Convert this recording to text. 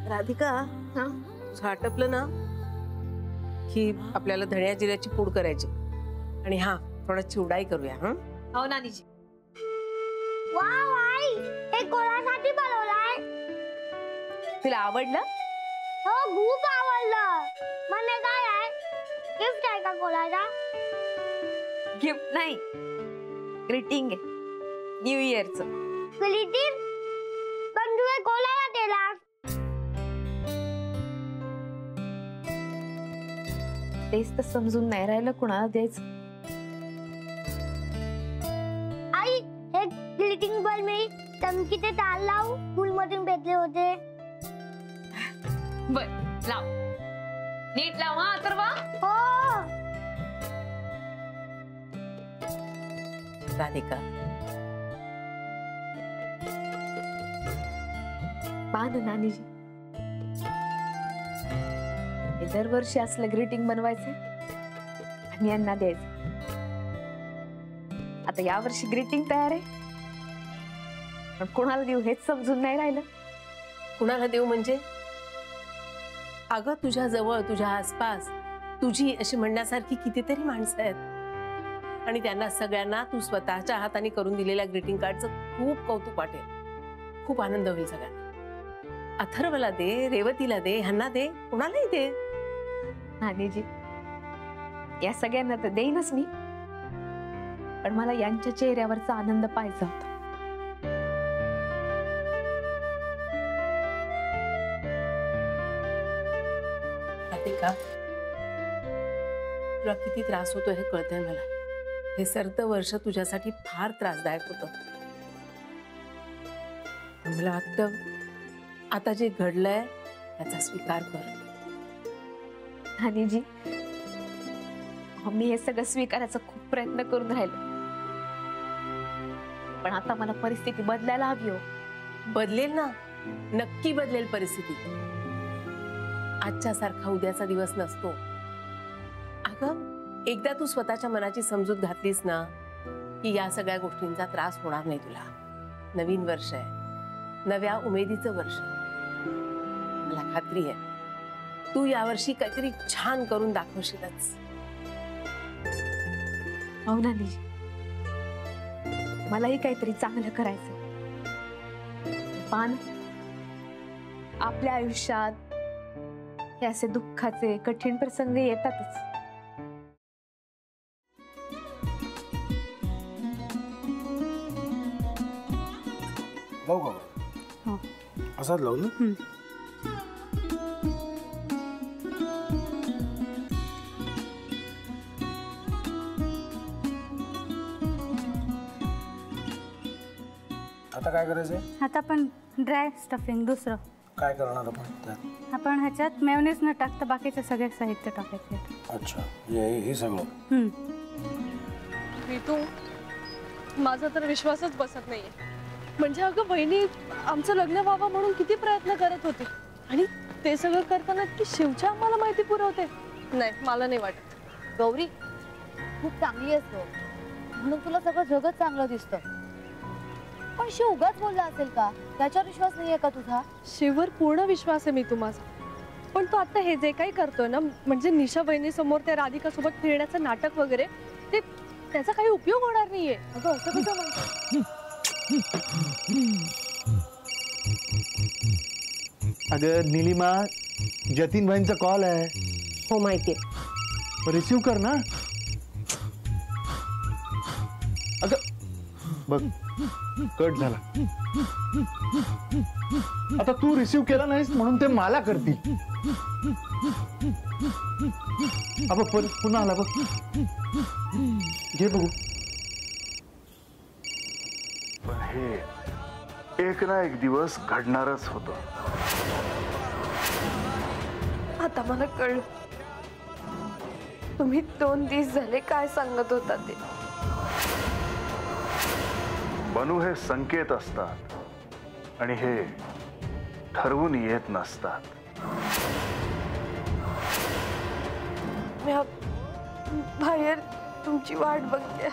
राधिका, आटपलं ना की आपल्याला धण्या जिऱ्याची पूड करायची आणि हा थोडा चिवडाई करूया. हो नानीजी. वाव आई, हे कोणासाठी बनवलाय? तुला आवडलं? हो खूप आवडलं. म्हणजे काय आहे? गिफ्ट आहे का कोणाचा? गिफ्ट नाही, ग्रीटिंग आहे न्यू इयरचं. ग्रीटिंग? पण तू हे कोणाला दिला? तेच तर समजून नाही राहिलं कुणाला द्यायचं. आई, हे ग्रीटिंग बॉल मी चमकीचे तार लावू स्कूल मधून भेटले होते. बर लाव, नीट लाव हा अथर्वा. हो. राधिका, पाहा ना नानीजी, हे दरवर्षी असलं ग्रीटिंग बनवायचं आणि यांना द्यायचं. आता यावर्षी ग्रीटिंग तयार आहे, पण कोणाला देऊ हेच समजून नाही राहिलं. कुणाला देऊ म्हणजे? अगं तुझ्या जवळ, तुझ्या आसपास तुझी अशी म्हणण्यासारखी कितीतरी माणसं आहेत आणि त्यांना सगळ्यांना तू स्वतःच्या हाताने करून दिलेल्या ग्रीटिंग कार्डचं खूप कौतुक वाटेल, खूप आनंद होईल सगळ्यांना. अथर्वला दे, रेवतीला दे, ह्यांना दे, कुणालाही दे. नानीजी, या सगळ्यांना तर देईनच मी, पण मला यांच्या चेहऱ्यावरचा आनंद पाहायचा होता. राधिका, तुला किती त्रास होतो हे कळतंय मला. हे सरतं वर्ष तुझ्यासाठी फार त्रासदायक होतं. मला वाटतं आता जे घडलंय त्याचा स्वीकार कर. नानीजी, मी हे सगळं स्वीकारायचा खूप प्रयत्न करून राहिले, पण आता मला परिस्थिती बदलायला हवी. हो, बदलेल ना, नक्की बदलेल परिस्थिती. आजच्या सारखा उद्याचा दिवस नसतो. अगं एकदा तू स्वतःच्या मनाची समजूत घातलीस ना की या सगळ्या गोष्टींचा त्रास होणार नाही तुला. नवीन वर्ष आहे, नव्या उमेदीचं वर्ष. मला खात्री आहे तू यावर्षी काहीतरी छान करून दाखवशीलच. हो नानीजी, मलाही काहीतरी चांगलं करायचं. पण आपल्या आयुष्यात हे असे दुःखाचे कठीण प्रसंग येतातच. लावू का? हो, असाच लावू ना. आता काय करायचंय? आता आपण ड्राय स्टफिंग दुसरं काय करणार आपण त्यात? आपण ह्याच्यात मेयोनीज न टाकता बाकीचे सगळे साहित्य टाकायचे. अच्छा, हे सगळं. ऋतू, माझा तर विश्वासच बसत नाहीये. म्हणजे अगं बहिणी आमचं लग्न व्हावं म्हणून किती प्रयत्न करत होती आणि ते सगळं करताना ती शिवच्या आम्हाला माहिती पुरवते. नाही, मला नाही वाटत. गौरी खूप चांगली असतो म्हणून तुला सगळं जगत चांगलं दिसतं, पण शिव उगाच बोलला असेल का? त्याच्यावर विश्वास नाहीये का तुझा? शिववर पूर्ण विश्वास आहे मी तुम्हाला, पण तो आता हे जे काही करतोय ना, म्हणजे निशा बहिणी समोर त्या राधिका सोबत फिरण्याचं नाटक वगैरे, ते त्याचा काही उपयोग होणार नाहीये. अगं असं कसं म्हणतो? अगं नीलिमा, जतीन भाईंचा कॉल आहे. हो माहितीये. रिसीव कर ना. अगं बघ, कट झाला. आता तू रिसीव केला नाहीस म्हणून ते मला करतील. अब पुन्हा आला बघ, घे बघू. पण हे एक ना एक दिवस घडणारच होतं. आता मला कळलं तुम्ही 2 दिवस झाले काय सांगत होता ते. बनू हे संकेत असतात आणि हे ठरवून येत नसतात. मी बाहेर तुमची वाट बघते.